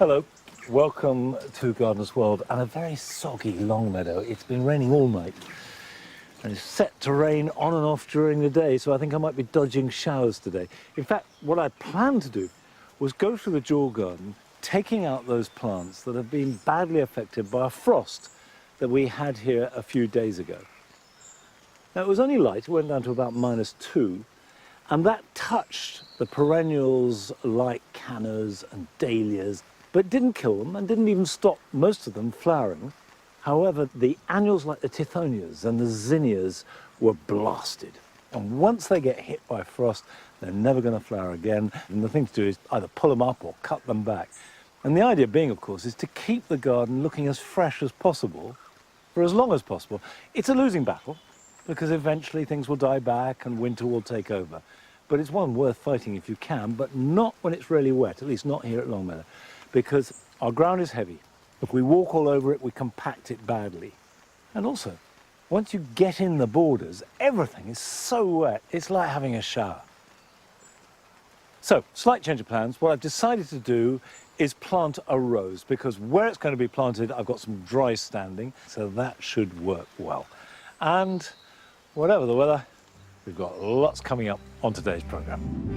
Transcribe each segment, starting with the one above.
Hello, welcome to Gardener's World and a very soggy Longmeadow. It's been raining all night and it's set to rain on and off during the day, so I think I might be dodging showers today. In fact, what I planned to do was go through the dual garden, taking out those plants that have been badly affected by a frost that we had here a few days ago. Now, it was only light, it went down to about -2, and that touched the perennials like cannas and dahlias, but didn't kill them and didn't even stop most of them flowering. However, the annuals like the tithonias and the zinnias were blasted. And once they get hit by frost, they're never going to flower again. And the thing to do is either pull them up or cut them back. And the idea being, of course, is to keep the garden looking as fresh as possible for as long as possible. It's a losing battle, because eventually things will die back and winter will take over. But it's one worth fighting if you can, but not when it's really wet, at least not here at Longmeadow, because our ground is heavy. If we walk all over it, we compact it badly. And also, once you get in the borders, everything is so wet, it's like having a shower. So, slight change of plans. What I've decided to do is plant a rose, because where it's going to be planted, I've got some dry standing, so that should work well. And whatever the weather, we've got lots coming up on today's programme.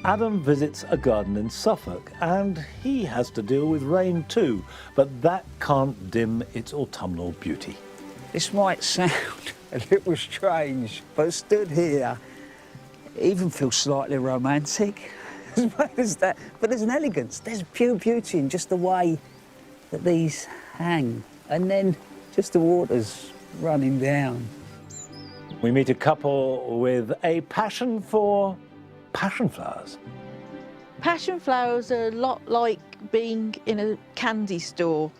Adam visits a garden in Suffolk, and he has to deal with rain too, but that can't dim its autumnal beauty. This might sound a little strange, but stood here, it even feels slightly romantic as well as that. But there's an elegance, there's pure beauty in just the way that these hang, and then just the water's running down. We meet a couple with a passion for passion flowers. Passion flowers are a lot like being in a candy store.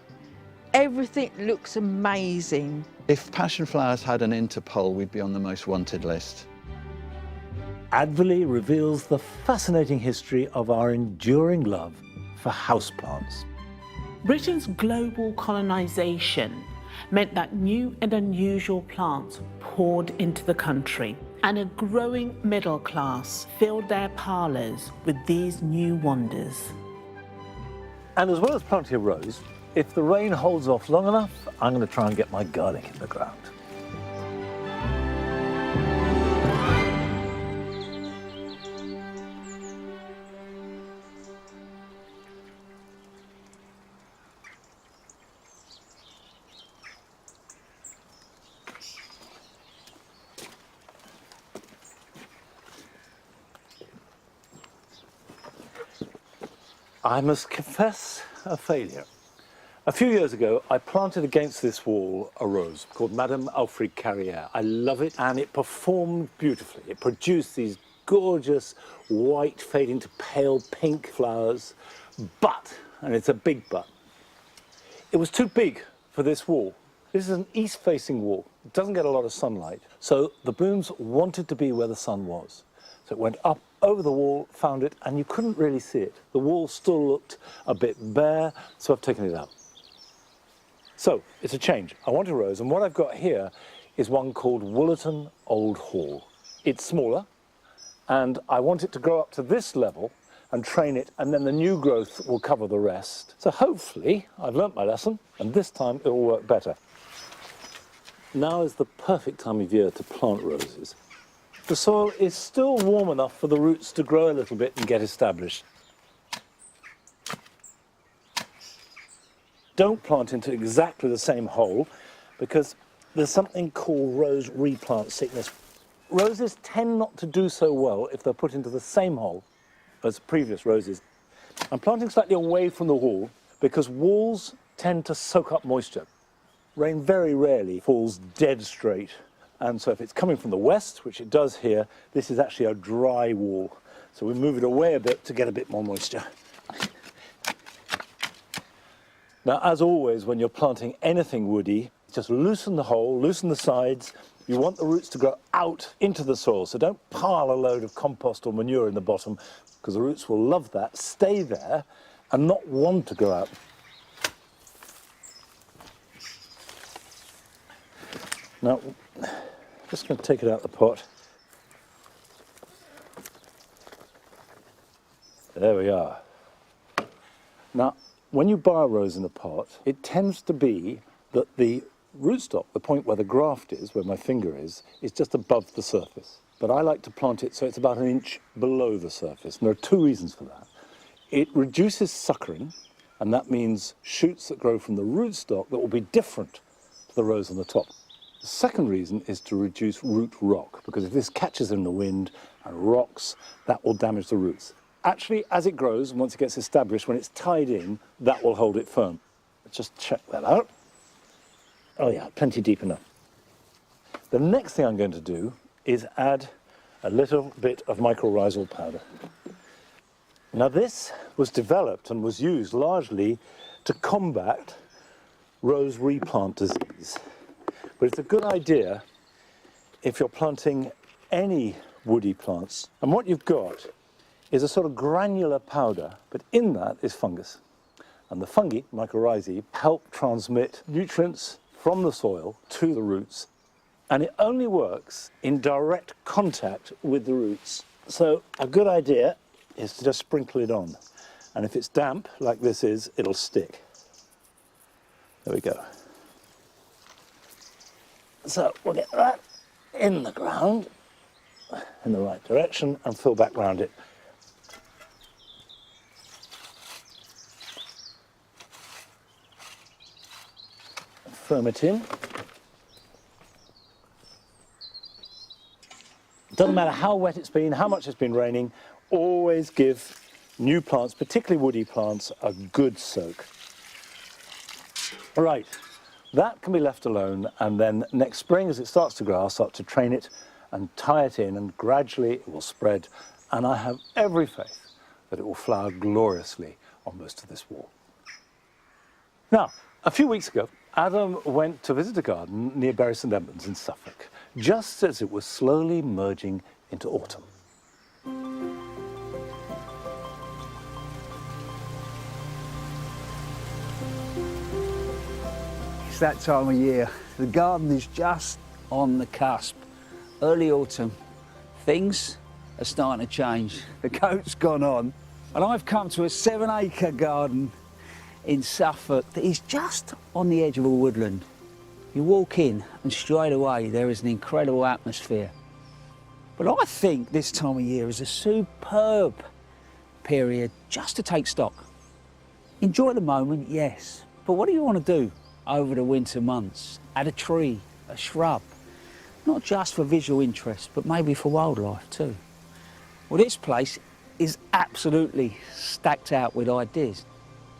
Everything looks amazing. If passion flowers had an Interpol, we'd be on the most wanted list. Advolly reveals the fascinating history of our enduring love for houseplants. Britain's global colonisation meant that new and unusual plants poured into the country, and a growing middle class filled their parlours with these new wonders. And as well as planting a rose, if the rain holds off long enough, I'm going to try and get my garlic in the ground. I must confess a failure. A few years ago, I planted against this wall a rose called Madame Alfred Carrière. I love it, and it performed beautifully. It produced these gorgeous white fading to pale pink flowers, but, and it's a big but, it was too big for this wall. This is an east-facing wall. It doesn't get a lot of sunlight, so the blooms wanted to be where the sun was. So it went up over the wall, found it, and you couldn't really see it. The wall still looked a bit bare, so I've taken it out. So, it's a change. I want a rose, and what I've got here is one called Woollerton Old Hall. It's smaller, and I want it to grow up to this level and train it, and then the new growth will cover the rest. So hopefully, I've learnt my lesson, and this time it will work better. Now is the perfect time of year to plant roses. The soil is still warm enough for the roots to grow a little bit and get established. Don't plant into exactly the same hole, because there's something called rose replant sickness. Roses tend not to do so well if they're put into the same hole as previous roses. I'm planting slightly away from the wall because walls tend to soak up moisture. Rain very rarely falls dead straight. And so if it's coming from the west, which it does here, this is actually a dry wall. So we move it away a bit to get a bit more moisture. Now, as always, when you're planting anything woody, just loosen the hole, loosen the sides. You want the roots to grow out into the soil, so don't pile a load of compost or manure in the bottom, because the roots will love that, stay there, and not want to grow out. Now, just going to take it out of the pot. There we are. Now, when you buy a rose in a pot, it tends to be that the rootstock, the point where the graft is, where my finger is just above the surface. But I like to plant it so it's about 1 inch below the surface. And there are 2 reasons for that. It reduces suckering, and that means shoots that grow from the rootstock that will be different to the rose on the top. The second reason is to reduce root rot, because if this catches in the wind and rocks, that will damage the roots. Actually, as it grows, once it gets established, when it's tied in, that will hold it firm. Let's just check that out. Oh yeah, plenty deep enough. The next thing I'm going to do is add a little bit of mycorrhizal powder. Now this was developed and was used largely to combat rose replant disease. But it's a good idea if you're planting any woody plants. And what you've got is a sort of granular powder, but in that is fungus. And the fungi, mycorrhizae, help transmit nutrients from the soil to the roots. And it only works in direct contact with the roots. So a good idea is to just sprinkle it on. And if it's damp, like this is, it'll stick. There we go. So we'll get that in the ground, in the right direction, and fill back round it. Firm it in. Doesn't matter how wet it's been, how much it's been raining, always give new plants, particularly woody plants, a good soak. All right, that can be left alone, and then next spring as it starts to grow, I'll start to train it and tie it in, and gradually it will spread, and I have every faith that it will flower gloriously on most of this wall. Now, a few weeks ago, Adam went to visit a garden near Bury St Edmunds in Suffolk, just as it was slowly merging into autumn. It's that time of year. The garden is just on the cusp. Early autumn. Things are starting to change. The coat's gone on, and I've come to a 7-acre garden in Suffolk that is just on the edge of a woodland. You walk in and straight away there is an incredible atmosphere. But I think this time of year is a superb period just to take stock. Enjoy the moment, yes, but what do you want to do over the winter months? Add a tree, a shrub, not just for visual interest, but maybe for wildlife too. Well, this place is absolutely stacked out with ideas.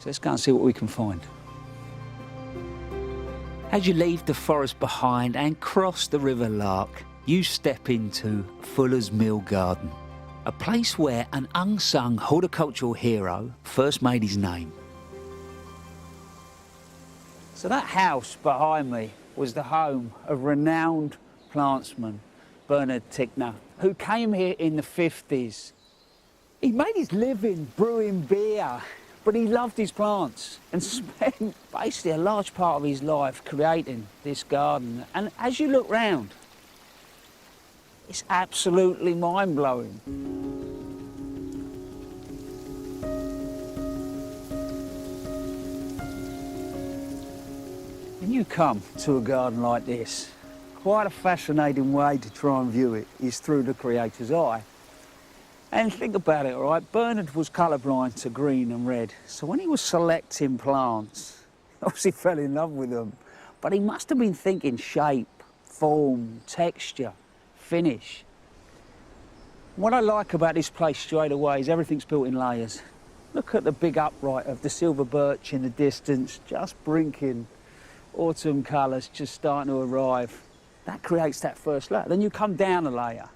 So let's go and see what we can find. As you leave the forest behind and cross the River Lark, you step into Fuller's Mill Garden, a place where an unsung horticultural hero first made his name. So that house behind me was the home of renowned plantsman Bernard Tickner, who came here in the 50s. He made his living brewing beer, but he loved his plants and spent basically a large part of his life creating this garden. And as you look round, it's absolutely mind-blowing. When you come to a garden like this, quite a fascinating way to try and view it is through the creator's eye. And think about it, all right? Bernard was colourblind to green and red, so when he was selecting plants, he obviously fell in love with them. But he must have been thinking shape, form, texture, finish. What I like about this place straight away is everything's built in layers. Look at the big upright of the silver birch in the distance, just blinking. Autumn colours just starting to arrive. That creates that first layer. Then you come down a layer,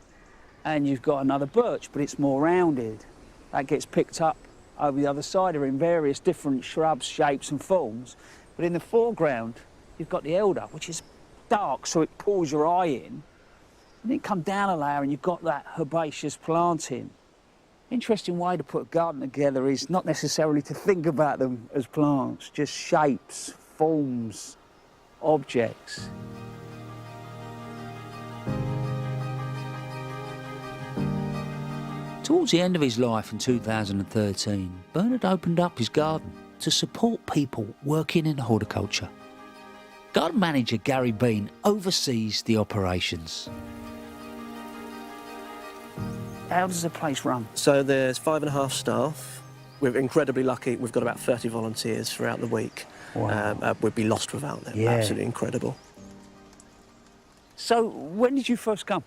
and you've got another birch, but it's more rounded. That gets picked up over the other side are in various different shrubs, shapes and forms. But in the foreground, you've got the elder, which is dark, so it pulls your eye in. And then come down a layer and you've got that herbaceous planting. Interesting way to put a garden together is not necessarily to think about them as plants, just shapes, forms, objects. Towards the end of his life in 2013, Bernard opened up his garden to support people working in horticulture. Garden manager Gary Bean oversees the operations. How does the place run? So there's 5.5 staff. We're incredibly lucky. We've got about 30 volunteers throughout the week. Wow. We'd be lost without them. Yeah. Absolutely incredible. So when did you first come?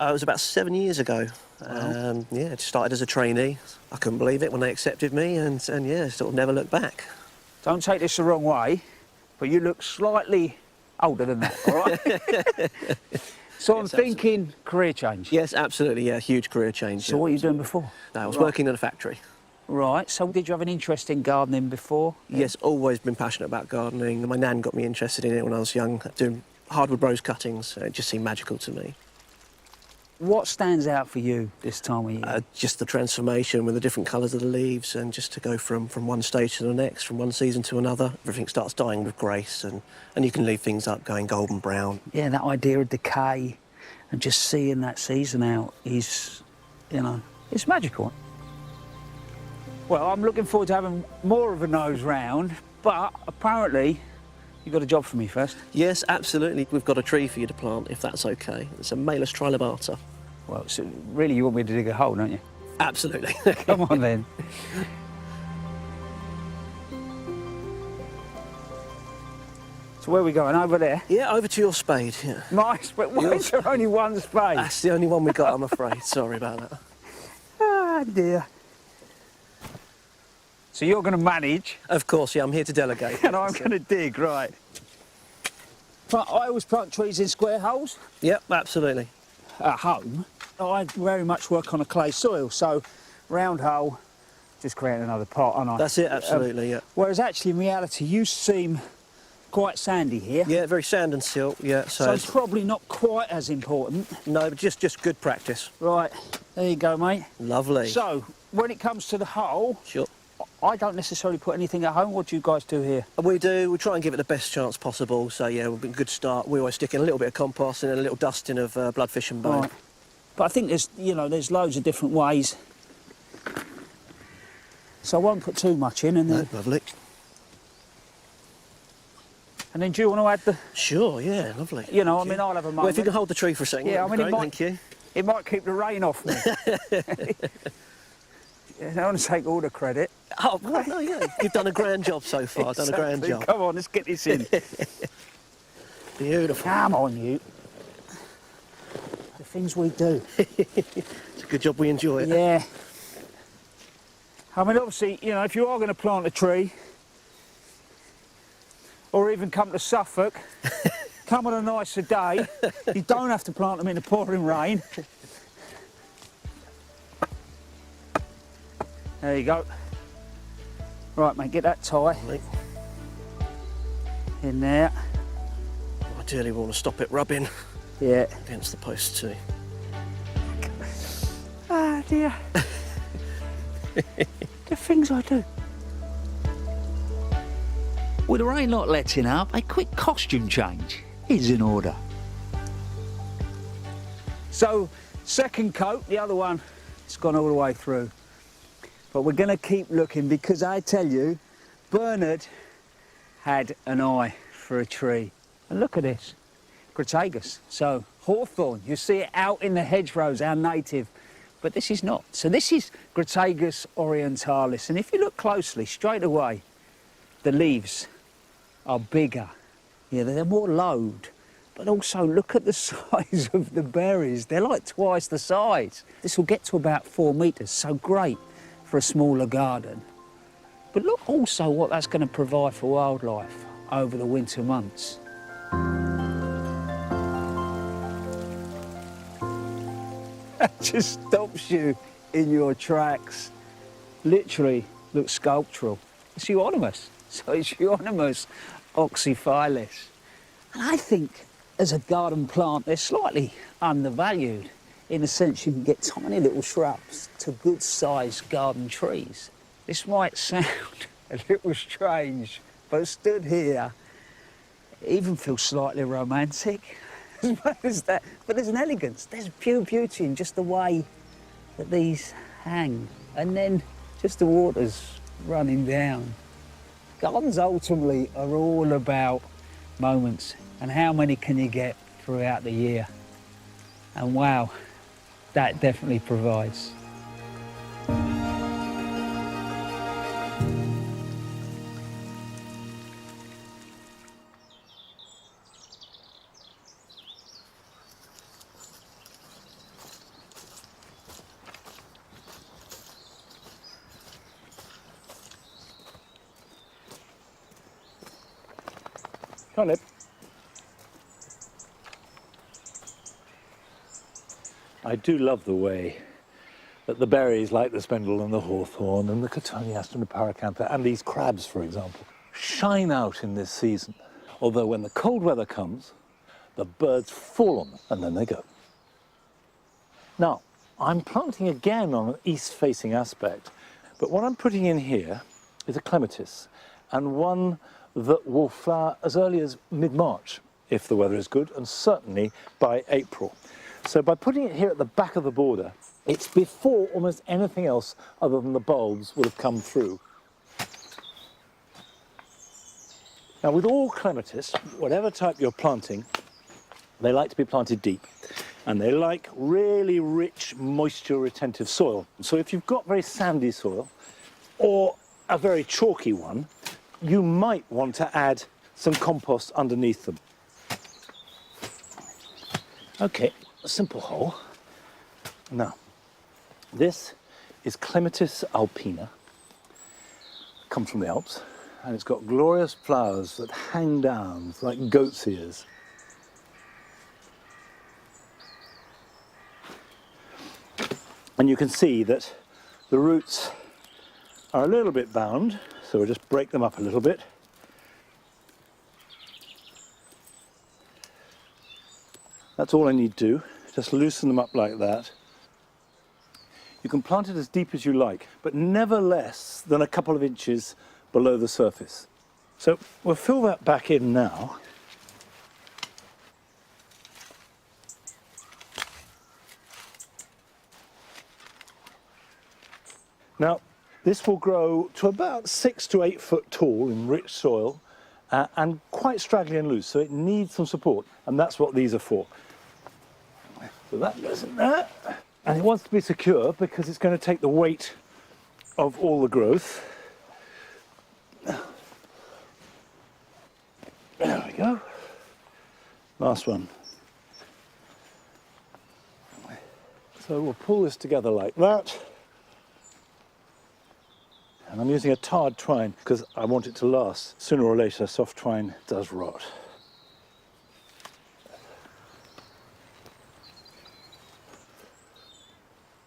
It was about 7 years ago. Yeah, just started as a trainee. I couldn't believe it when they accepted me, and yeah, sort of never looked back. Don't take this the wrong way, but you look slightly older than that, all right? So I'm thinking career change. Yes, absolutely, yeah, huge career change. So what were you doing before? I was working in a factory. Right, so did you have an interest in gardening before? Yes, always been passionate about gardening. My nan got me interested in it when I was young, doing hardwood rose cuttings. It just seemed magical to me. What stands out for you this time of year? Just the transformation with the different colours of the leaves, and just to go from one stage to the next, from one season to another. Everything starts dying with grace, and you can leave things up going golden brown. Yeah, that idea of decay and just seeing that season out is, you know, it's magical. Well, I'm looking forward to having more of a nose round, but apparently you've got a job for me first. Yes, absolutely. We've got a tree for you to plant, if that's OK. It's a Malus trilobata. Well, so really you want me to dig a hole, don't you? Absolutely. Come on then. So where are we going? Over there? Yeah, over to your spade, yeah. Nice, but why is there only one spade? That's the only one we got, I'm afraid. Sorry about that. Ah, dear. So you're going to manage? Of course, yeah, I'm here to delegate. And I'm going to dig, right. But I always plant trees in square holes. Yep, absolutely. At home, I very much work on a clay soil, so round hole, just create another pot, aren't I? That's it, absolutely, yeah. Whereas actually, in reality, you seem quite sandy here. Yeah, very sand and silt, yeah. So it's probably not quite as important. No, but just good practice. Right, there you go, mate. Lovely. So, when it comes to the hole, Sure. I don't necessarily put anything at home. What do you guys do here? We try and give it the best chance possible, so yeah, we've been a good start. We always stick in a little bit of compost and then a little dusting of bloodfish and bone. Right. But I think there's loads of different ways. So I won't put too much in, and then... No, lovely. And then do you want to add the... Sure, yeah, lovely. You know, I mean, I'll have a moment. Well, if you can hold the tree for a second, yeah, I mean, great, thank you. It might keep the rain off me. I don't want to take all the credit. Oh, well, no, yeah. You've done a grand job so far, Exactly. done a grand job. Come on, let's get this in. Beautiful. Come on, you. The things we do. It's a good job we enjoy it. Yeah. I mean, obviously, you know, if you are going to plant a tree, or even come to Suffolk, come on a nicer day, you don't have to plant them in the pouring rain. There you go. Right, mate, get that tie in there. Ideally, we want to stop it rubbing Yeah. against the post too. Ah, dear. The things I do. With the rain not letting up, a quick costume change is in order. So, second coat, the other one, it's gone all the way through. But we're going to keep looking because I tell you, Bernard had an eye for a tree. And look at this, Crataegus. So, hawthorn, you see it out in the hedgerows, our native, but this is not. So this is Crataegus orientalis, and if you look closely, straight away, the leaves are bigger. Yeah, they're more lobed, but also look at the size of the berries. They're like twice the size. This will get to about 4 metres, so great for a smaller garden. But look also what that's going to provide for wildlife over the winter months. That just stops you in your tracks. Literally looks sculptural. It's euonymus. So it's euonymus oxyphylis. And I think as a garden plant, they're slightly undervalued in the sense you can get tiny little shrubs to good-sized garden trees. This might sound a little strange, but stood here, it even feels slightly romantic. As well as that, but there's an elegance, there's pure beauty in just the way that these hang. And then just the water's running down. Gardens ultimately are all about moments and how many can you get throughout the year. And wow, that definitely provides. Come on, Nib. I do love the way that the berries like the spindle and the hawthorn and the cotoneaster and the paracantha and these crabs, for example, shine out in this season. Although when the cold weather comes, the birds fall on them and then they go. Now, I'm planting again on an east-facing aspect, but what I'm putting in here is a clematis, and one that will flower as early as mid-March, if the weather is good, and certainly by April. So by putting it here at the back of the border, it's before almost anything else other than the bulbs will have come through. Now, with all clematis, whatever type you're planting, they like to be planted deep, and they like really rich, moisture-retentive soil. So if you've got very sandy soil, or a very chalky one, you might want to add some compost underneath them. Okay, a simple hole. Now, this is Clematis alpina. Comes from the Alps, and it's got glorious flowers that hang down like goat's ears. And you can see that the roots are a little bit bound, so we'll just break them up a little bit. That's all I need to do, just loosen them up like that. You can plant it as deep as you like, but never less than a couple of inches below the surface. So we'll fill that back in now. Now, this will grow to about 6 to 8 foot tall in rich soil and quite straggly and loose, so it needs some support, and that's what these are for. So that goes in there, and it wants to be secure because it's going to take the weight of all the growth. There we go. Last one. So we'll pull this together like that. And I'm using a tarred twine because I want it to last. Sooner or later, soft twine does rot.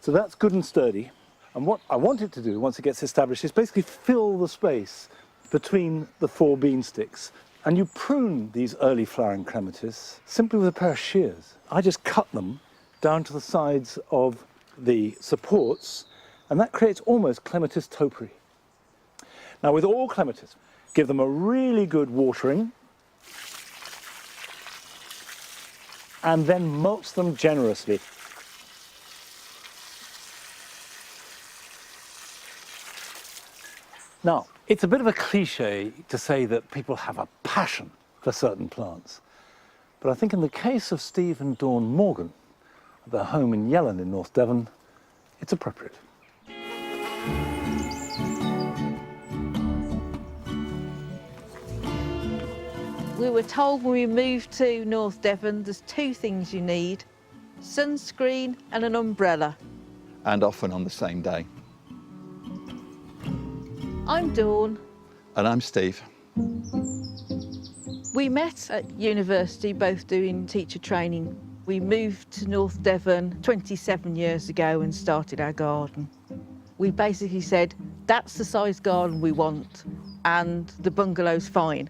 So that's good and sturdy. And what I want it to do once it gets established is basically fill the space between the 4 bean sticks. And you prune these early flowering clematis simply with a pair of shears. I just cut them down to the sides of the supports, and that creates almost clematis topiary. Now, with all clematis, give them a really good watering and then mulch them generously. Now, it's a bit of a cliche to say that people have a passion for certain plants, but I think in the case of Steve and Dawn Morgan, at their home in Yellon in North Devon, it's appropriate. We were told when we moved to North Devon, there's 2 things you need: sunscreen and an umbrella. And often on the same day. I'm Dawn. And I'm Steve. We met at university, both doing teacher training. We moved to North Devon 27 years ago and started our garden. We basically said, that's the size garden we want, and the bungalow's fine.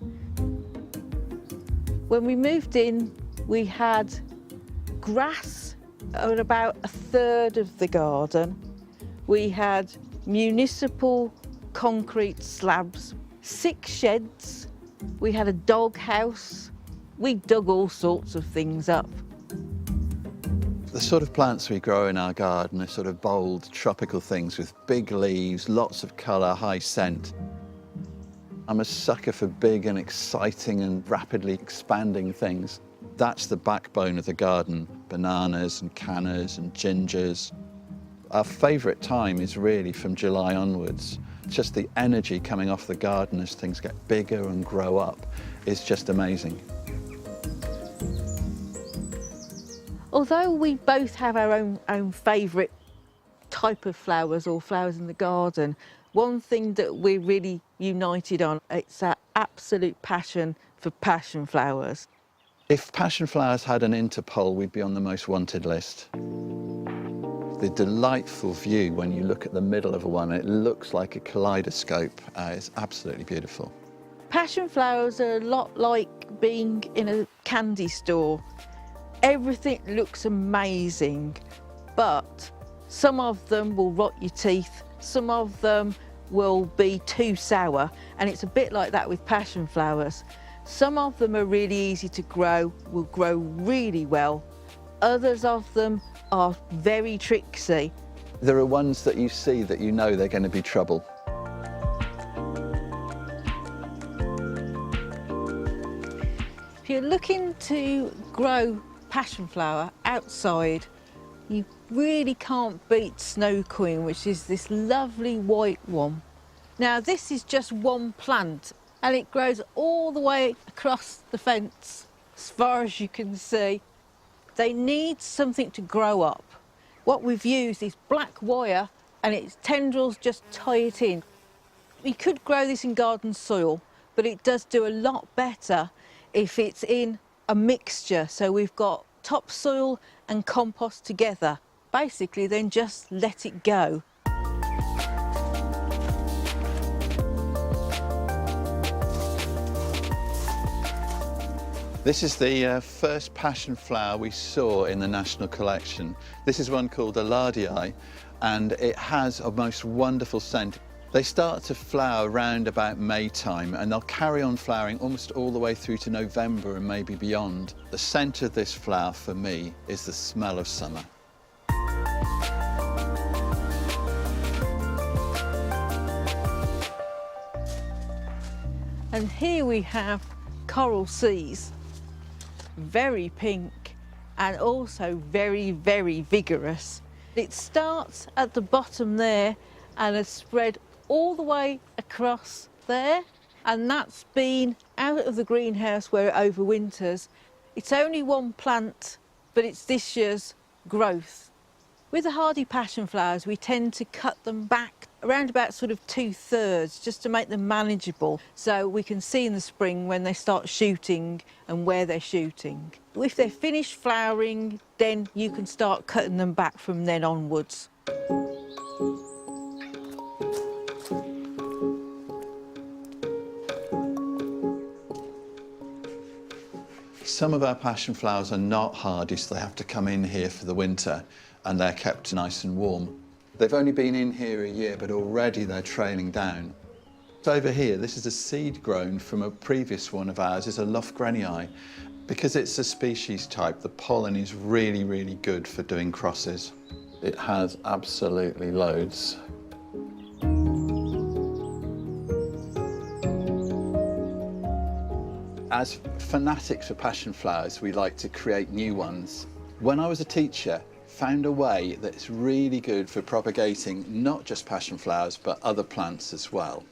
When we moved in, we had grass at about 1/3 of the garden. We had municipal concrete slabs, 6 sheds. We had a dog house. We dug all sorts of things up. The sort of plants we grow in our garden are sort of bold, tropical things with big leaves, lots of colour, high scent. I'm a sucker for big and exciting and rapidly expanding things. That's the backbone of the garden. Bananas and cannas and gingers. Our favourite time is really from July onwards. Just the energy coming off the garden as things get bigger and grow up is just amazing. Although we both have our own favourite type of flowers or flowers in the garden, one thing that we're really united on, it's our absolute passion for passion flowers. If passion flowers had an Interpol, we'd be on the most wanted list. The delightful view when you look at the middle of one, it looks like a kaleidoscope. It's absolutely beautiful. Passion flowers are a lot like being in a candy store. Everything looks amazing, but some of them will rot your teeth, some of them will be too sour, and it's a bit like that with passion flowers. Some of them are really easy to grow, will grow really well. Others of them are very tricksy. There are ones that you see that you know they're going to be trouble. If you're looking to grow passion flower outside, you really can't beat Snow Queen, which is this lovely white one. Now this is just one plant and it grows all the way across the fence as far as you can see. They need something to grow up. What we've used is black wire and its tendrils just tie it in. You could grow this in garden soil, but it does do a lot better if it's in a mixture. So we've got topsoil and compost together. Basically then just let it go. This is the first passion flower we saw in the National Collection. This is one called Alardii, and it has a most wonderful scent. They start to flower around about May time, and they'll carry on flowering almost all the way through to November and maybe beyond. The scent of this flower for me is the smell of summer. And here we have coral seas. Very pink and also very, very vigorous. It starts at the bottom there and has spread all the way across there, and that's been out of the greenhouse where it overwinters. It's only one plant, but it's this year's growth. With the hardy passion flowers, we tend to cut them back around about sort of 2/3 just to make them manageable, so we can see in the spring when they start shooting and where they're shooting. If they're finished flowering, then you can start cutting them back from then onwards. Some of our passion flowers are not hardy, so they have to come in here for the winter, and they're kept nice and warm. They've only been in here a year, but already they're trailing down. So over here, this is a seed grown from a previous one of ours. It's a Lofgrenii. Because it's a species type, the pollen is really, really good for doing crosses. It has absolutely loads. As fanatics for passion flowers, we like to create new ones. When I was a teacher, found a way that's really good for propagating not just passion flowers, but other plants as well.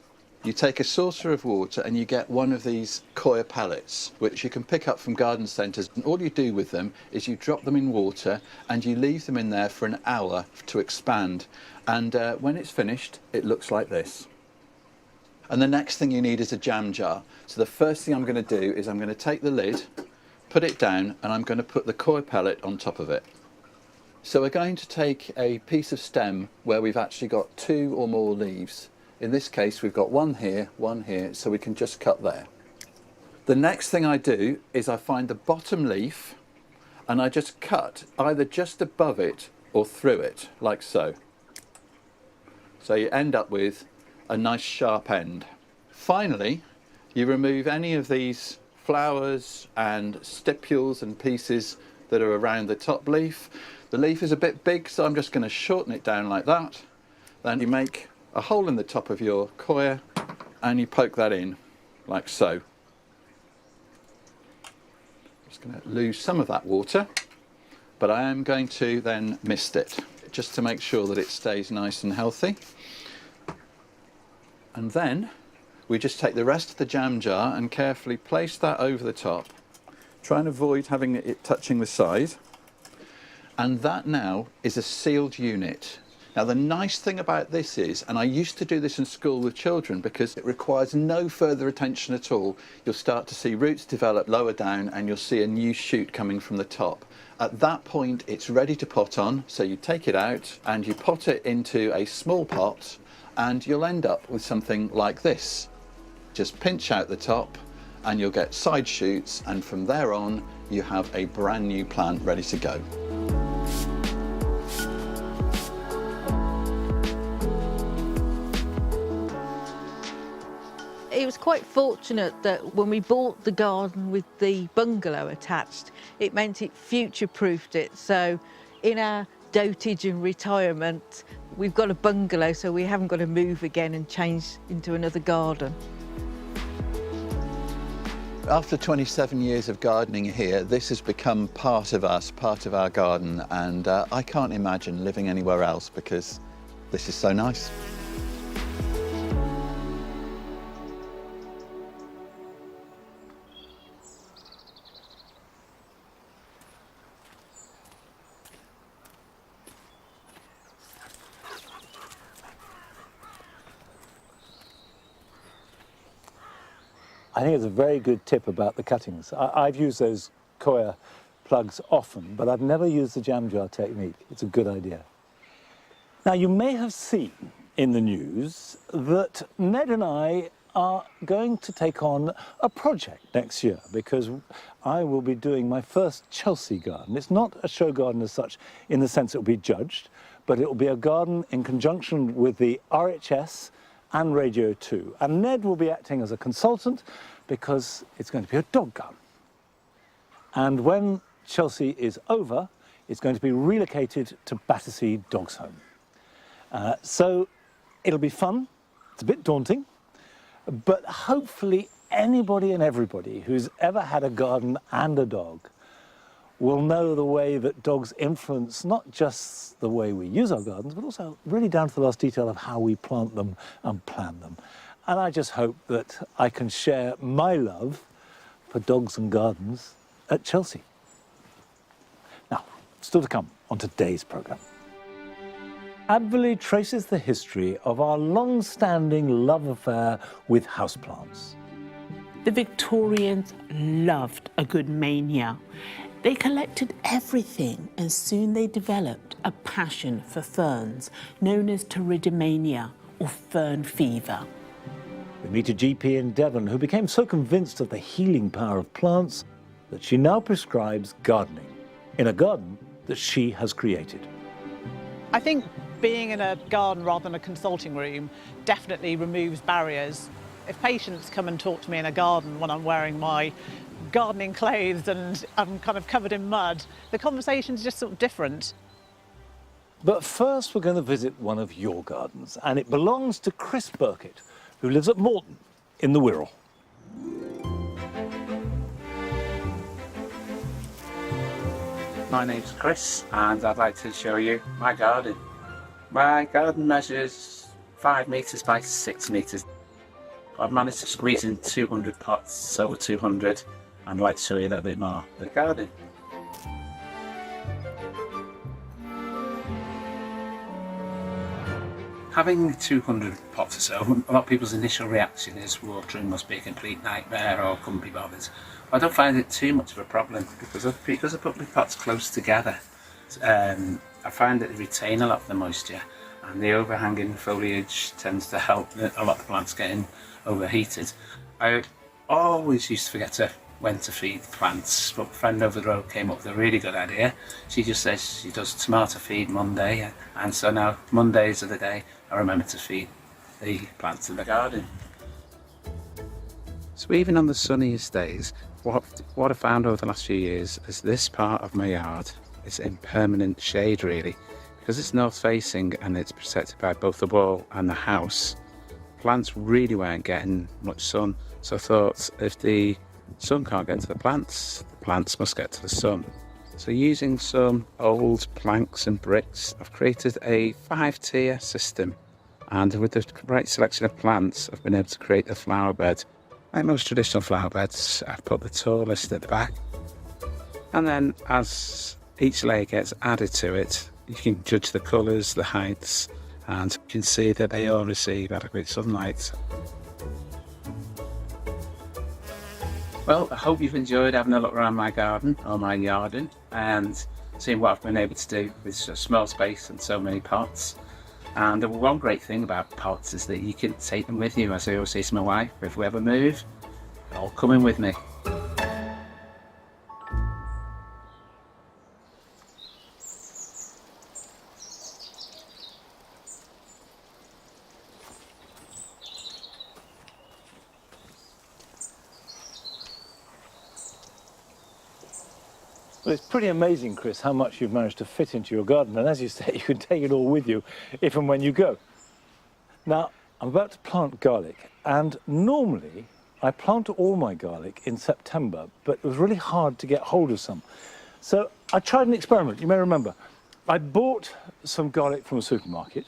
You take a saucer of water and you get one of these coir pellets, which you can pick up from garden centres. And all you do with them is you drop them in water and you leave them in there for an hour to expand. And when it's finished, it looks like this. And the next thing you need is a jam jar. So the first thing I'm going to do is I'm going to take the lid, put it down, and I'm going to put the coir pellet on top of it. So we're going to take a piece of stem where we've actually got 2 or more leaves. In this case, we've got one here, so we can just cut there. The next thing I do is I find the bottom leaf and I just cut either just above it or through it, like so. So you end up with a nice sharp end. Finally, you remove any of these flowers and stipules and pieces that are around the top leaf. The leaf is a bit big, so I'm just going to shorten it down like that. Then you make a hole in the top of your coir and you poke that in. like so. Just going to lose some of that water, but I am going to then mist it, just to make sure that it stays nice and healthy. And then we just take the rest of the jam jar and carefully place that over the top. Try and avoid having it touching the side. And that now is a sealed unit. Now the nice thing about this is, and I used to do this in school with children because it requires no further attention at all, you'll start to see roots develop lower down and you'll see a new shoot coming from the top. At that point it's ready to pot on, so you take it out and you pot it into a small pot and you'll end up with something like this. Just pinch out the top and you'll get side shoots, and from there on you have a brand new plant ready to go. It was quite fortunate that when we bought the garden with the bungalow attached, it meant it future-proofed it. So in our dotage and retirement, we've got a bungalow, so we haven't got to move again and change into another garden. After 27 years of gardening here, this has become part of us, part of our garden, and I can't imagine living anywhere else because this is so nice. I think it's a very good tip about the cuttings. I've used those coir plugs often, but I've never used the jam jar technique. It's a good idea. Now, you may have seen in the news that Ned and I are going to take on a project next year because I will be doing my first Chelsea garden. It's not a show garden as such in the sense it will be judged, but it will be a garden in conjunction with the RHS and Radio 2. And Ned will be acting as a consultant because it's going to be a dog garden. And when Chelsea is over, it's going to be relocated to Battersea Dogs Home. So it'll be fun. It's a bit daunting, but hopefully anybody and everybody who's ever had a garden and a dog will know the way that dogs influence not just the way we use our gardens, but also really down to the last detail of how we plant them and plan them. And I just hope that I can share my love for dogs and gardens at Chelsea. Now, still to come on today's programme. Advolly traces the history of our long-standing love affair with houseplants. The Victorians loved a good mania. They collected everything and soon they developed a passion for ferns, known as pteridumania or fern fever. We meet a GP in Devon who became so convinced of the healing power of plants that she now prescribes gardening in a garden that she has created. I think being in a garden rather than a consulting room definitely removes barriers. If patients come and talk to me in a garden when I'm wearing my gardening clothes and I'm kind of covered in mud, the conversation's just sort of different. But first we're going to visit one of your gardens, and it belongs to Chris Burkett, who lives at Morton in the Wirral. My name's Chris and I'd like to show you my garden. My garden measures 5 metres by 6 metres. I've managed to squeeze in 200 pots, over 200, and I'd like to show you a little bit more of the garden. Having 200 pots or so, a lot of people's initial reaction is watering must be a complete nightmare or couldn't be bothered. I don't find it too much of a problem because I put my pots close together. I find that they retain a lot of the moisture, and the overhanging foliage tends to help a lot of the plants getting overheated. I always used to forget when to feed plants, but a friend over the road came up with a really good idea. She just says she does tomato feed Monday, and so now Mondays are the day I remember to feed the plants in the garden. So even on the sunniest days, what I found over the last few years is this part of my yard is in permanent shade really. Because it's north facing and it's protected by both the wall and the house, plants really weren't getting much sun. So I thought, if the sun can't get to the plants must get to the sun. So using some old planks and bricks, I've created a 5-tier system. And with the right selection of plants, I've been able to create a flower bed. Like most traditional flower beds, I've put the tallest at the back. And then as each layer gets added to it, you can judge the colours, the heights, and you can see that they all receive adequate sunlight. Well, I hope you've enjoyed having a look around my garden, or my garden, and seeing what I've been able to do with such small space and so many pots. And the one great thing about pots is that you can take them with you. As I always say to my wife, if we ever move, they're all coming with me. Well, it's pretty amazing, Chris, how much you've managed to fit into your garden. And as you say, you can take it all with you if and when you go. Now, I'm about to plant garlic, and normally I plant all my garlic in September, but it was really hard to get hold of some. So I tried an experiment, you may remember. I bought some garlic from a supermarket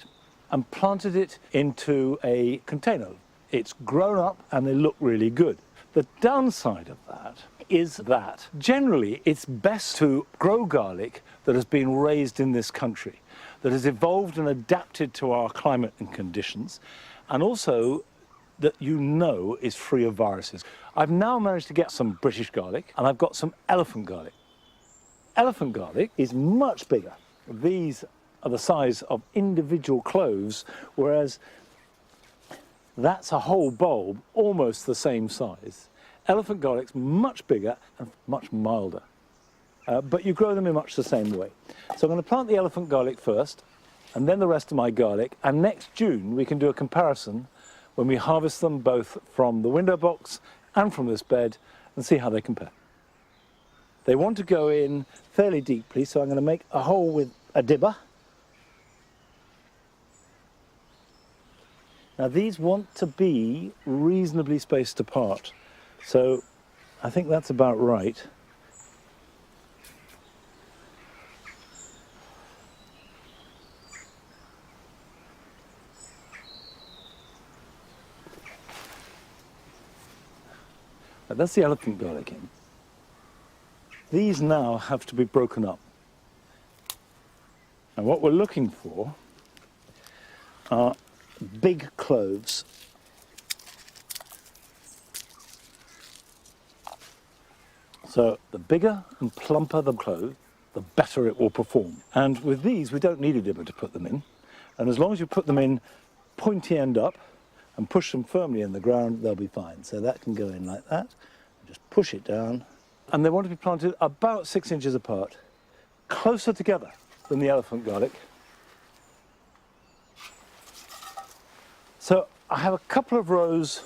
and planted it into a container. It's grown up and they look really good. The downside of that is that generally it's best to grow garlic that has been raised in this country, that has evolved and adapted to our climate and conditions, and also that you know is free of viruses. I've now managed to get some British garlic, and I've got some elephant garlic. Elephant garlic is much bigger. These are the size of individual cloves, whereas that's a whole bulb almost the same size. Elephant garlic's much bigger and much milder, but you grow them in much the same way. So I'm going to plant the elephant garlic first, and then the rest of my garlic, and next June we can do a comparison when we harvest them both from the window box and from this bed and see how they compare. They want to go in fairly deeply, so I'm going to make a hole with a dibber. Now these want to be reasonably spaced apart, so I think that's about right. But that's the elephant garlic in. These now have to be broken up. And what we're looking for are big cloves. So the bigger and plumper the clove, the better it will perform. And with these, we don't need a dibber to put them in. And as long as you put them in pointy end up and push them firmly in the ground, they'll be fine. So that can go in like that. Just push it down. And they want to be planted about 6 inches apart, closer together than the elephant garlic. So I have a couple of rows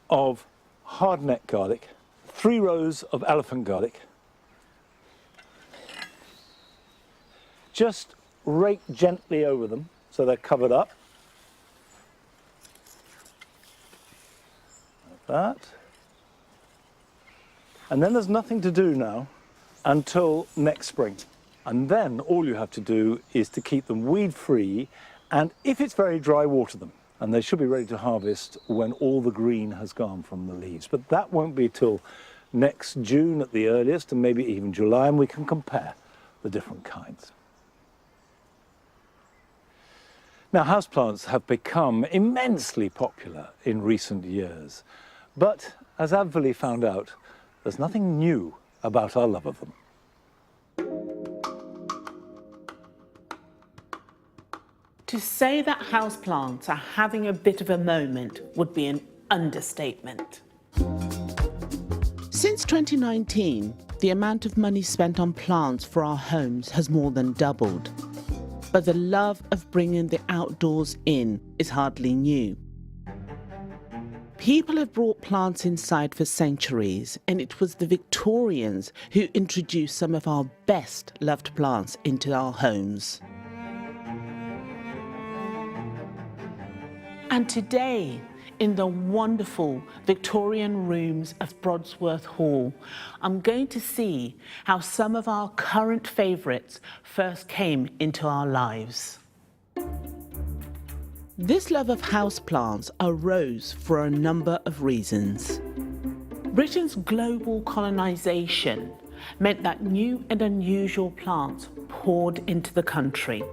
of hardneck garlic, 3 rows of elephant garlic. Just rake gently over them so they're covered up. Like that. And then there's nothing to do now until next spring. And then all you have to do is to keep them weed-free, and if it's very dry, water them. And they should be ready to harvest when all the green has gone from the leaves. But that won't be till next June at the earliest, and maybe even July, and we can compare the different kinds. Now, houseplants have become immensely popular in recent years. But as Advolly found out, there's nothing new about our love of them. To say that houseplants are having a bit of a moment would be an understatement. Since 2019, the amount of money spent on plants for our homes has more than doubled. But the love of bringing the outdoors in is hardly new. People have brought plants inside for centuries, and it was the Victorians who introduced some of our best loved plants into our homes. And today, in the wonderful Victorian rooms of Brodsworth Hall, I'm going to see how some of our current favourites first came into our lives. This love of houseplants arose for a number of reasons. Britain's global colonisation meant that new and unusual plants poured into the country,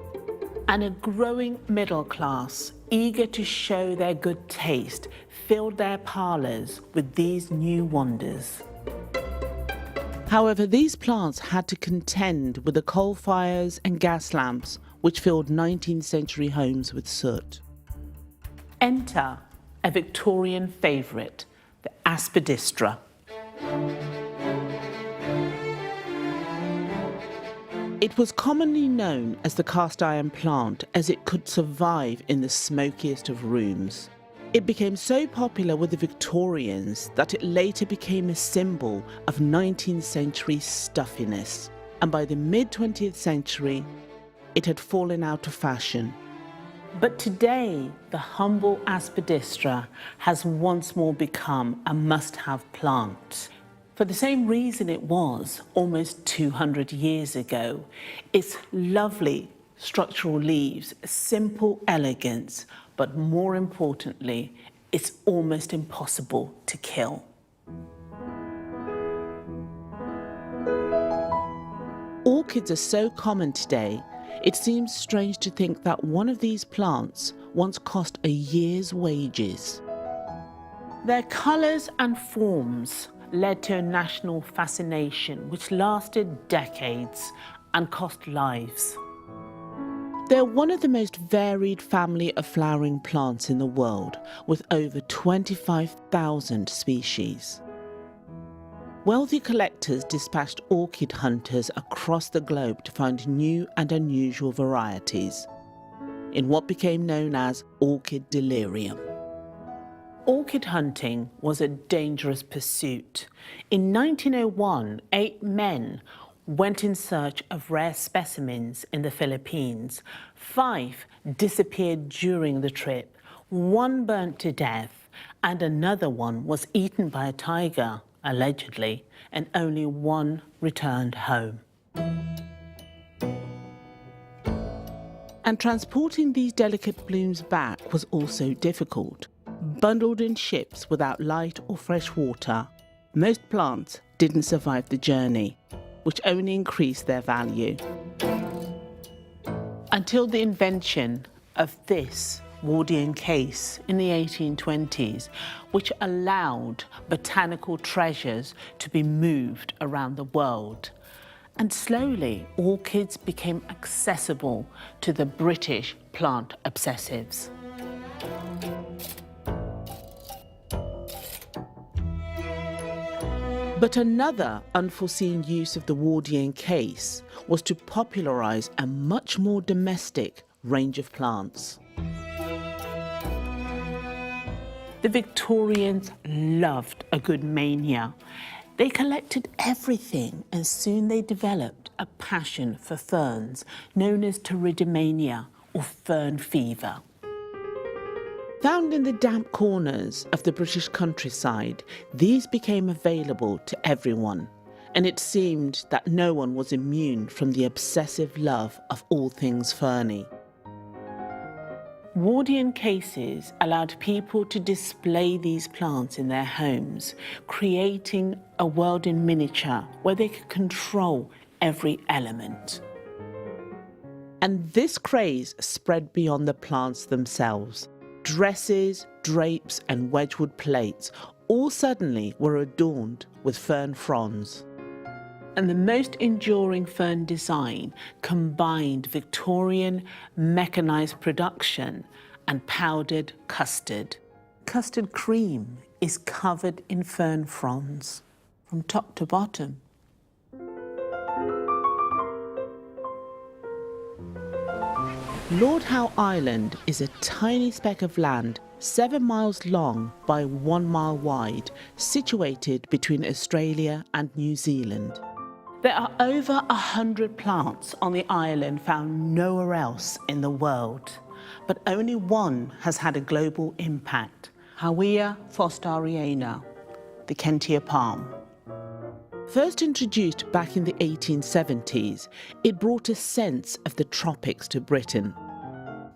and a growing middle class, eager to show their good taste, filled their parlours with these new wonders. However, these plants had to contend with the coal fires and gas lamps which filled 19th century homes with soot. Enter a Victorian favourite, the aspidistra. It was commonly known as the cast iron plant as it could survive in the smokiest of rooms. It became so popular with the Victorians that it later became a symbol of 19th century stuffiness, and by the mid-20th century it had fallen out of fashion. But today the humble aspidistra has once more become a must-have plant. For the same reason it was almost 200 years ago. Its lovely structural leaves, simple elegance, but more importantly, it's almost impossible to kill. Orchids are so common today, it seems strange to think that one of these plants once cost a year's wages. Their colours and forms led to a national fascination which lasted decades and cost lives. They're one of the most varied family of flowering plants in the world, with over 25,000 species. Wealthy collectors dispatched orchid hunters across the globe to find new and unusual varieties, in what became known as orchid delirium. Orchid hunting was a dangerous pursuit. In 1901, 8 men went in search of rare specimens in the Philippines. 5 disappeared during the trip, 1 burnt to death, and another one was eaten by a tiger, allegedly, and only 1 returned home. And transporting these delicate blooms back was also difficult. Bundled in ships without light or fresh water, most plants didn't survive the journey, which only increased their value. Until the invention of this Wardian case in the 1820s, which allowed botanical treasures to be moved around the world. And slowly, orchids became accessible to the British plant obsessives. But another unforeseen use of the Wardian case was to popularise a much more domestic range of plants. The Victorians loved a good mania. They collected everything, and soon they developed a passion for ferns, known as pteridumania or fern fever. Found in the damp corners of the British countryside, these became available to everyone, and it seemed that no one was immune from the obsessive love of all things ferny. Wardian cases allowed people to display these plants in their homes, creating a world in miniature where they could control every element. And this craze spread beyond the plants themselves. Dresses, drapes and Wedgwood plates all suddenly were adorned with fern fronds. And the most enduring fern design combined Victorian mechanised production and powdered custard. Custard cream is covered in fern fronds from top to bottom. Lord Howe Island is a tiny speck of land 7 miles long by 1 mile wide, situated between Australia and New Zealand. There are over 100 plants on the island found nowhere else in the world, but only one has had a global impact, Howea forstariana, the Kentia palm. First introduced back in the 1870s, it brought a sense of the tropics to Britain.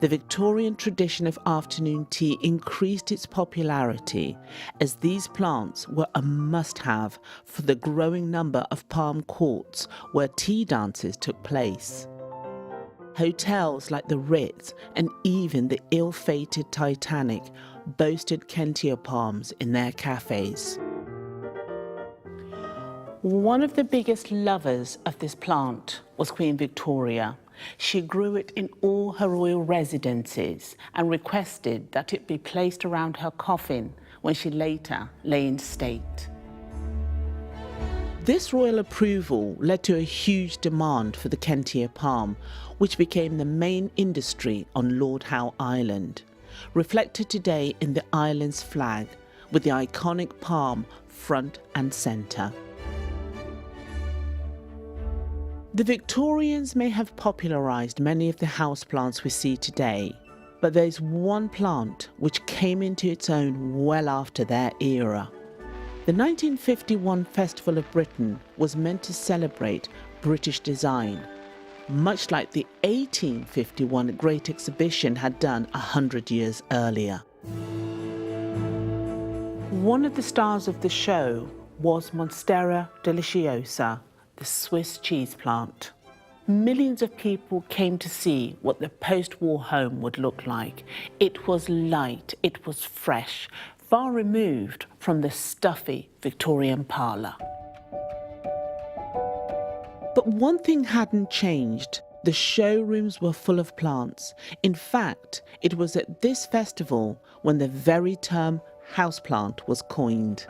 The Victorian tradition of afternoon tea increased its popularity as these plants were a must-have for the growing number of palm courts where tea dances took place. Hotels like the Ritz and even the ill-fated Titanic boasted Kentia palms in their cafes. One of the biggest lovers of this plant was Queen Victoria. She grew it in all her royal residences and requested that it be placed around her coffin when she later lay in state. This royal approval led to a huge demand for the Kentia palm, which became the main industry on Lord Howe Island, reflected today in the island's flag, with the iconic palm front and centre. The Victorians may have popularised many of the houseplants we see today, but there's one plant which came into its own well after their era. The 1951 Festival of Britain was meant to celebrate British design, much like the 1851 Great Exhibition had done 100 years earlier. One of the stars of the show was Monstera deliciosa, the Swiss cheese plant. Millions of people came to see what the post-war home would look like. It was light, it was fresh, far removed from the stuffy Victorian parlour. But one thing hadn't changed. The showrooms were full of plants. In fact, it was at this festival when the very term houseplant was coined.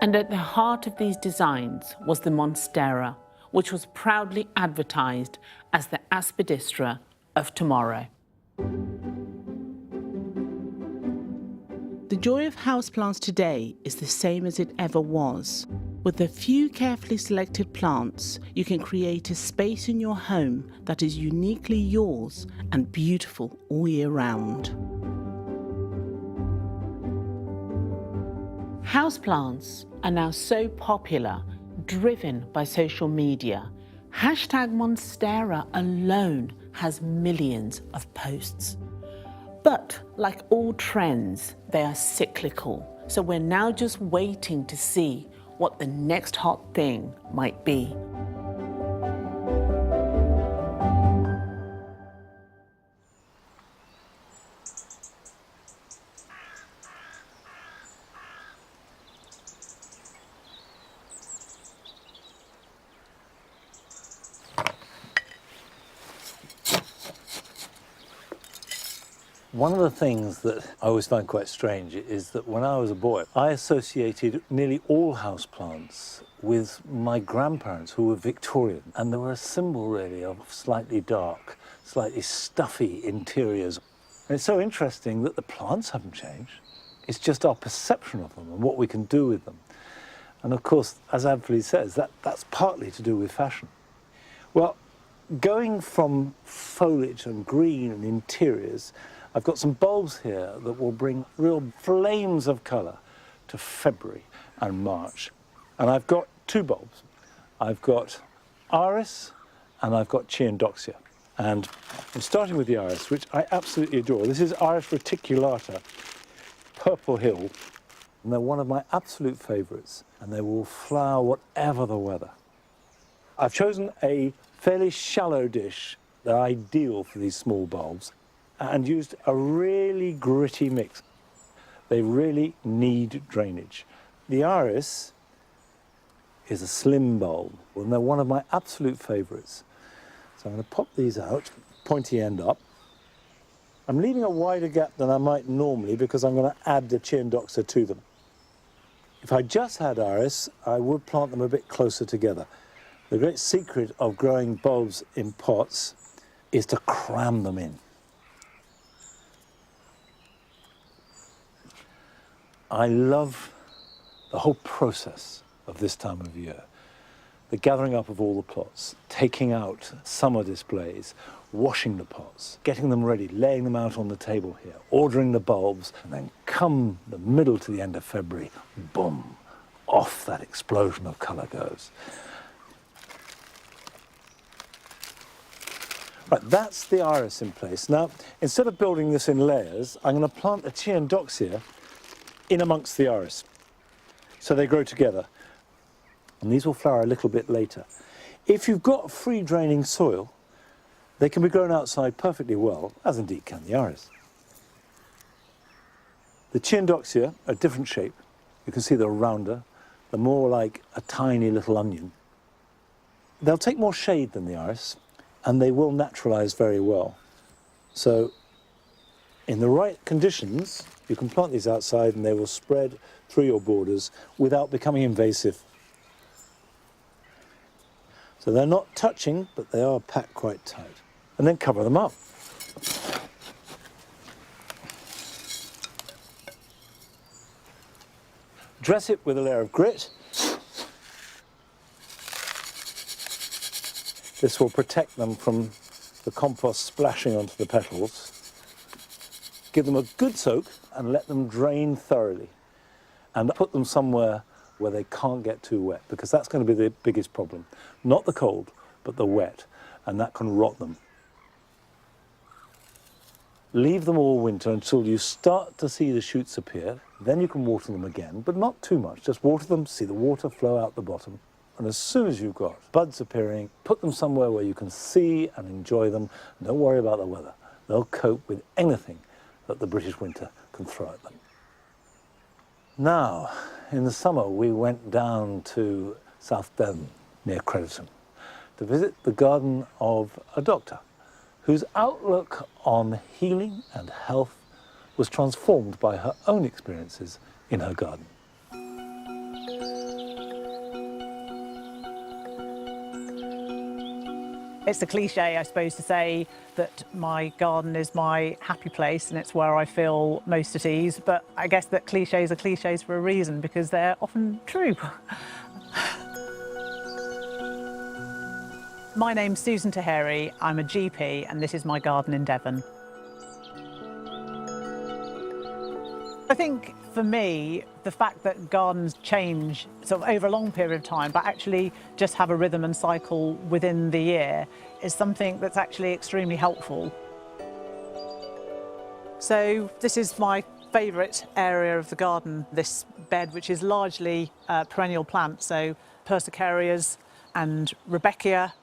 And at the heart of these designs was the Monstera, which was proudly advertised as the aspidistra of tomorrow. The joy of houseplants today is the same as it ever was. With a few carefully selected plants, you can create a space in your home that is uniquely yours and beautiful all year round. Houseplants are now so popular, driven by social media. #Monstera alone has millions of posts. But like all trends, they are cyclical. So we're now just waiting to see what the next hot thing might be. One of the things that I always find quite strange is that when I was a boy, I associated nearly all houseplants with my grandparents who were Victorian. And they were a symbol really of slightly dark, slightly stuffy interiors. And it's so interesting that the plants haven't changed. It's just our perception of them and what we can do with them. And of course, as Advolly says, that's partly to do with fashion. Well, going from foliage and green and interiors, I've got some bulbs here that will bring real flames of colour to February and March. And I've got two bulbs. I've got Iris and I've got Chiandoxia. And I'm starting with the Iris, which I absolutely adore. This is Iris reticulata, Purple Hill. And they're one of my absolute favourites. And they will flower whatever the weather. I've chosen a fairly shallow dish. They're ideal for these small bulbs. And used a really gritty mix. They really need drainage. The Iris is a slim bulb, and they're one of my absolute favourites. So I'm going to pop these out, pointy end up. I'm leaving a wider gap than I might normally because I'm going to add the Chiandoxia to them. If I just had Iris, I would plant them a bit closer together. The great secret of growing bulbs in pots is to cram them in. I love the whole process of this time of year. The gathering up of all the plots, taking out summer displays, washing the pots, getting them ready, laying them out on the table here, ordering the bulbs, and then come the middle to the end of February, boom, off that explosion of colour goes. Right, that's the iris in place. Now, instead of building this in layers, I'm going to plant the Chiandoxia in amongst the iris, so they grow together. And these will flower a little bit later. If you've got free draining soil, they can be grown outside perfectly well, as indeed can the iris. The Chiandoxia are a different shape. You can see they're rounder, they're more like a tiny little onion. They'll take more shade than the iris, and they will naturalise very well. So, in the right conditions, you can plant these outside and they will spread through your borders without becoming invasive. So they're not touching, but they are packed quite tight. And then cover them up. Dress it with a layer of grit. This will protect them from the compost splashing onto the petals. Give them a good soak and let them drain thoroughly. And put them somewhere where they can't get too wet, because that's going to be the biggest problem. Not the cold, but the wet, and that can rot them. Leave them all winter until you start to see the shoots appear. Then you can water them again, but not too much. Just water them, see the water flow out the bottom. And as soon as you've got buds appearing, put them somewhere where you can see and enjoy them. Don't worry about the weather. They'll cope with anything that the British winter can throw at them. Now, in the summer, we went down to South Devon, near Crediton, to visit the garden of a doctor whose outlook on healing and health was transformed by her own experiences in her garden. It's a cliche, I suppose, to say that my garden is my happy place and it's where I feel most at ease, but I guess that cliches are cliches for a reason, because they're often true. My name's Susan Taheri, I'm a GP, and this is my garden in Devon. I think for me, the fact that gardens change sort of over a long period of time, but actually just have a rhythm and cycle within the year, is something that's actually extremely helpful. So this is my favourite area of the garden, this bed, which is largely perennial plants, so persicarias and Rebeckia.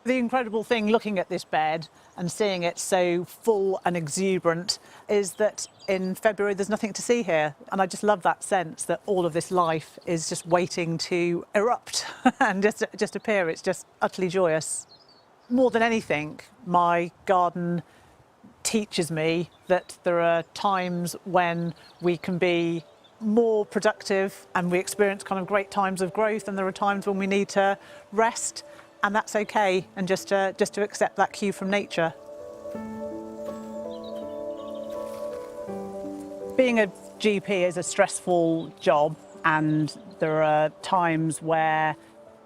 The incredible thing looking at this bed and seeing it so full and exuberant is that in February there's nothing to see here, and I just love that sense that all of this life is just waiting to erupt and just appear. It's just utterly joyous. More than anything, my garden teaches me that there are times when we can be more productive and we experience kind of great times of growth, and there are times when we need to rest. And that's okay, and just to accept that cue from nature. Being a GP is a stressful job, and there are times where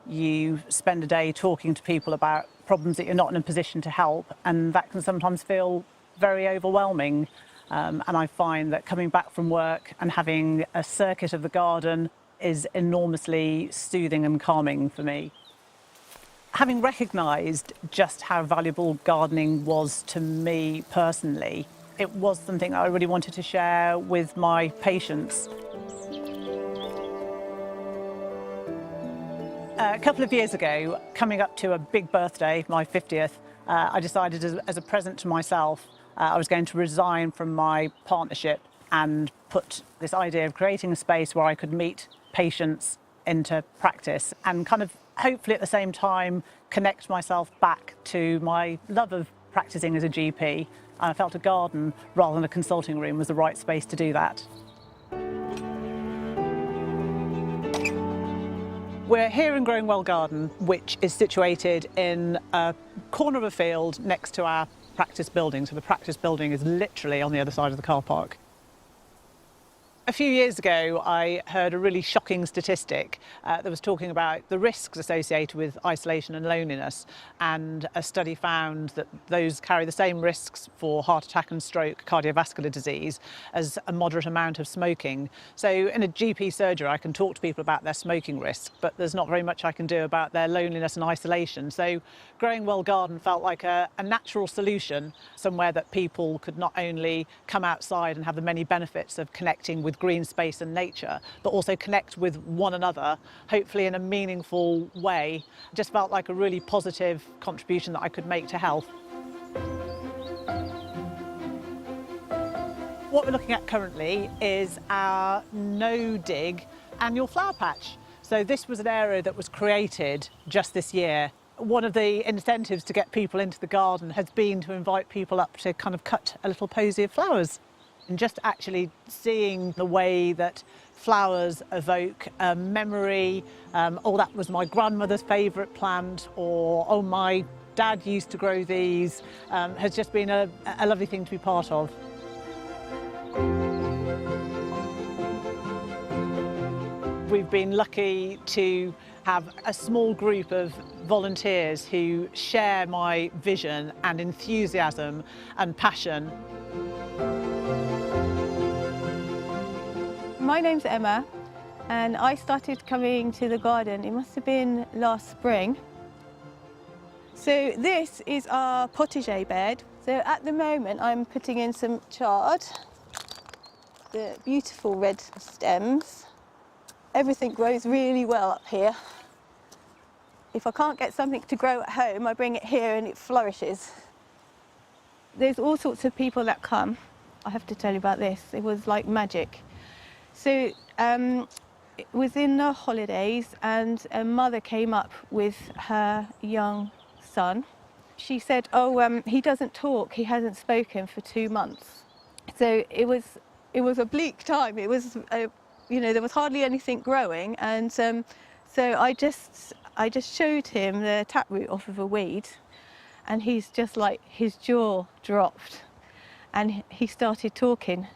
you spend a day talking to people about problems that you're not in a position to help, and that can sometimes feel very overwhelming. And I find that coming back from work and having a circuit of the garden is enormously soothing and calming for me. Having recognised just how valuable gardening was to me personally, it was something I really wanted to share with my patients. A couple of years ago, coming up to a big birthday, my 50th, I decided as a present to myself, I was going to resign from my partnership and put this idea of creating a space where I could meet patients into practice and kind of hopefully at the same time connect myself back to my love of practising as a GP. I felt a garden rather than a consulting room was the right space to do that. We're here in Growingwell Garden, which is situated in a corner of a field next to our practice building. So the practice building is literally on the other side of the car park. A few years ago, I heard a really shocking statistic that was talking about the risks associated with isolation and loneliness, and a study found that those carry the same risks for heart attack and stroke, cardiovascular disease, as a moderate amount of smoking. So in a GP surgery, I can talk to people about their smoking risk, but there's not very much I can do about their loneliness and isolation. So Growing Well Garden felt like a natural solution, somewhere that people could not only come outside and have the many benefits of connecting with green space and nature, but also connect with one another, hopefully in a meaningful way. It just felt like a really positive contribution that I could make to health. What we're looking at currently is our no-dig annual flower patch. So this was an area that was created just this year. One of the incentives to get people into the garden has been to invite people up to kind of cut a little posy of flowers. And just actually seeing the way that flowers evoke a memory, oh, that was my grandmother's favourite plant, or oh, my dad used to grow these, has just been a lovely thing to be part of. We've been lucky to have a small group of volunteers who share my vision and enthusiasm and passion. My name's Emma, and I started coming to the garden, it must have been last spring. So this is our potager bed. So at the moment I'm putting in some chard, the beautiful red stems. Everything grows really well up here. If I can't get something to grow at home, I bring it here and it flourishes. There's all sorts of people that come. I have to tell you about this, it was like magic. So it was in the holidays and a mother came up with her young son. She said, oh, he doesn't talk, he hasn't spoken for 2 months. So it was a bleak time. It was, you know, there was hardly anything growing, and so I just showed him the taproot off of a weed, and he's just like, his jaw dropped, and he started talking,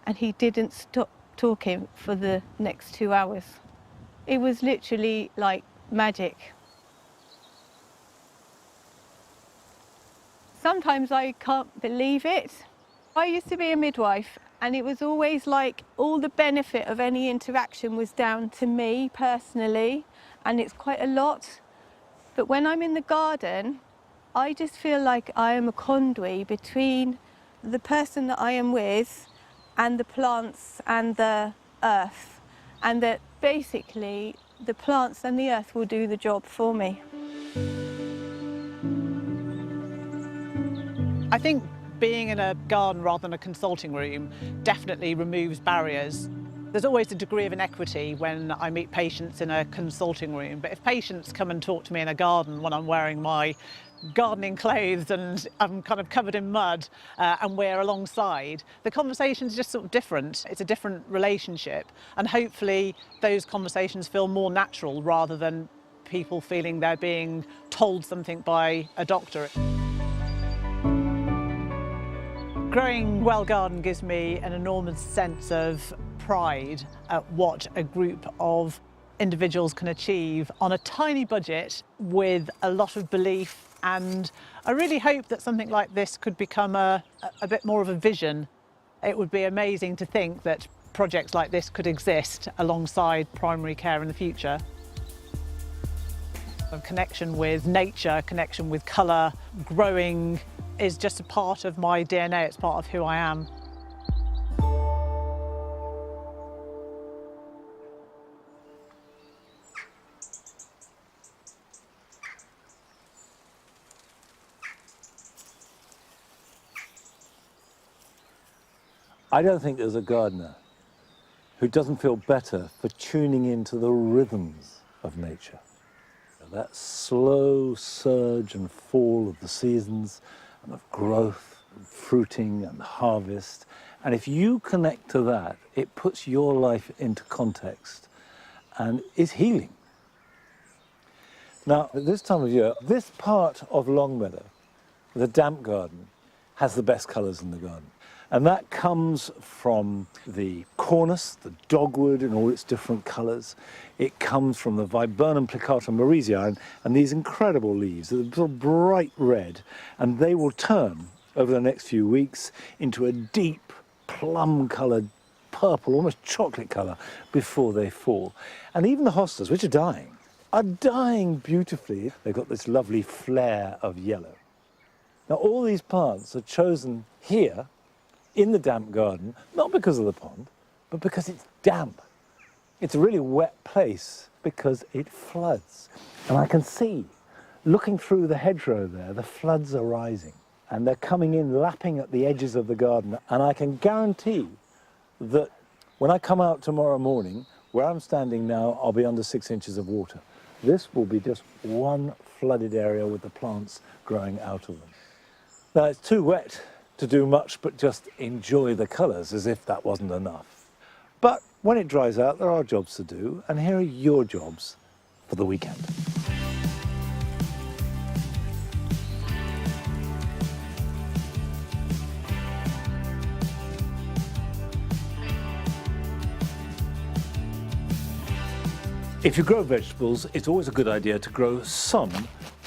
and he didn't stop talking for the next 2 hours. It was literally like magic. Sometimes I can't believe it. I used to be a midwife, and it was always like all the benefit of any interaction was down to me personally, and it's quite a lot. But when I'm in the garden, I just feel like I am a conduit between the person that I am with and the plants and the earth, and that basically the plants and the earth will do the job for me. I think being in a garden rather than a consulting room definitely removes barriers. There's always a degree of inequity when I meet patients in a consulting room, but if patients come and talk to me in a garden when I'm wearing my gardening clothes and I'm kind of covered in mud and we're alongside, the conversation's just sort of different. It's a different relationship, and hopefully those conversations feel more natural rather than people feeling they're being told something by a doctor. Growing Well Garden gives me an enormous sense of pride at what a group of individuals can achieve on a tiny budget with a lot of belief, and I really hope that something like this could become a bit more of a vision. It would be amazing to think that projects like this could exist alongside primary care in the future. A connection with nature, connection with colour, growing is just a part of my DNA, it's part of who I am. I don't think there's a gardener who doesn't feel better for tuning into the rhythms of nature. That slow surge and fall of the seasons, and of growth, and fruiting and harvest. And if you connect to that, it puts your life into context and is healing. Now, at this time of year, this part of Longmeadow, the damp garden, has the best colours in the garden. And that comes from the cornus, the dogwood in all its different colours. It comes from the viburnum plicata marisii and these incredible leaves. They're sort of bright red, and they will turn over the next few weeks into a deep plum-coloured purple, almost chocolate colour before they fall. And even the hostas, which are dying beautifully. They've got this lovely flare of yellow. Now, all these plants are chosen here in the damp garden, not because of the pond, but because it's damp. It's a really wet place because it floods. And I can see, looking through the hedgerow there, the floods are rising and they're coming in, lapping at the edges of the garden. And I can guarantee that when I come out tomorrow morning, where I'm standing now, I'll be under 6 inches of water. This will be just one flooded area with the plants growing out of them. Now, it's too wet to do much but just enjoy the colours, as if that wasn't enough. But when it dries out, there are jobs to do, and here are your jobs for the weekend. If you grow vegetables, it's always a good idea to grow some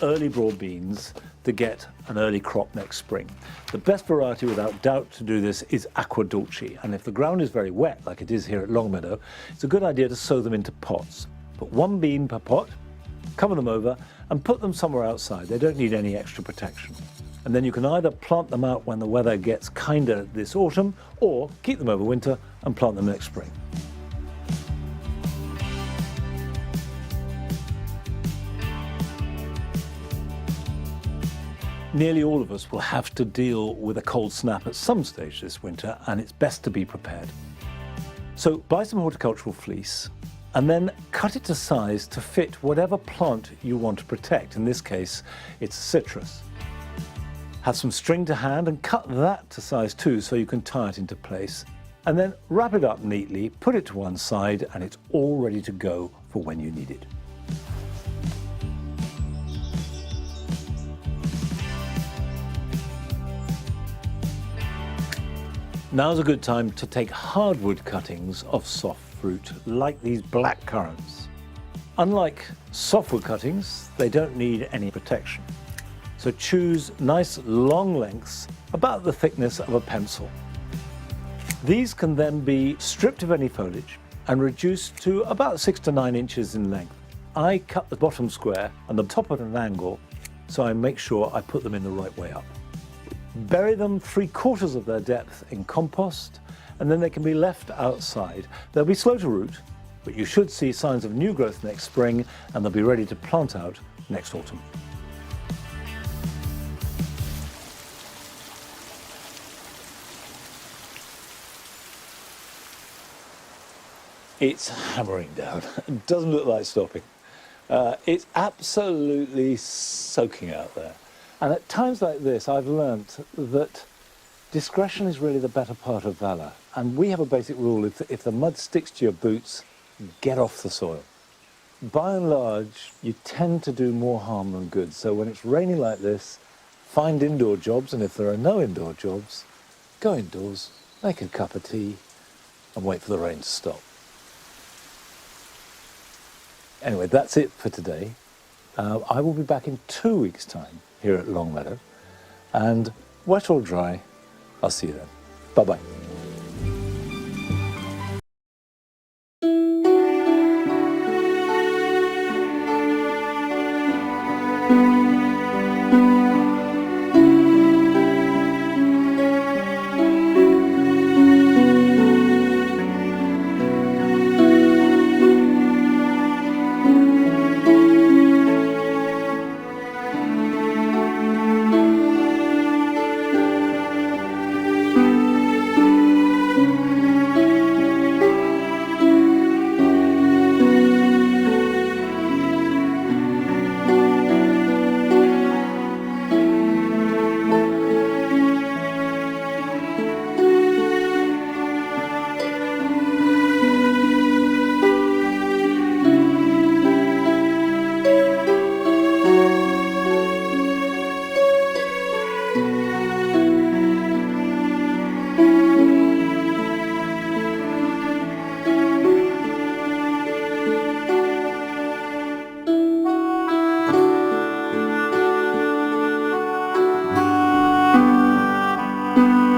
early broad beans to get an early crop next spring. The best variety without doubt to do this is Aqua Dulce, and if the ground is very wet, like it is here at Longmeadow, it's a good idea to sow them into pots. Put 1 bean per pot, cover them over, and put them somewhere outside. They don't need any extra protection. And then you can either plant them out when the weather gets kinder this autumn, or keep them over winter and plant them next spring. Nearly all of us will have to deal with a cold snap at some stage this winter, and it's best to be prepared. So buy some horticultural fleece and then cut it to size to fit whatever plant you want to protect. In this case, it's a citrus. Have some string to hand and cut that to size too, so you can tie it into place. And then wrap it up neatly, put it to one side, and it's all ready to go for when you need it. Now's a good time to take hardwood cuttings of soft fruit, like these black currants. Unlike softwood cuttings, they don't need any protection. So choose nice long lengths, about the thickness of a pencil. These can then be stripped of any foliage and reduced to about 6 to 9 inches in length. I cut the bottom square and the top at an angle, so I make sure I put them in the right way up. Bury them 3/4 of their depth in compost, and then they can be left outside. They'll be slow to root, but you should see signs of new growth next spring, and they'll be ready to plant out next autumn. It's hammering down. It doesn't look like stopping. It's absolutely soaking out there. And at times like this, I've learnt that discretion is really the better part of valour. And we have a basic rule: if the mud sticks to your boots, get off the soil. By and large, you tend to do more harm than good. So when it's raining like this, find indoor jobs, and if there are no indoor jobs, go indoors, make a cup of tea, and wait for the rain to stop. Anyway, that's it for today. I will be back in 2 weeks' time here at Longmeadow, and wet or dry, I'll see you then. Bye-bye. Thank you.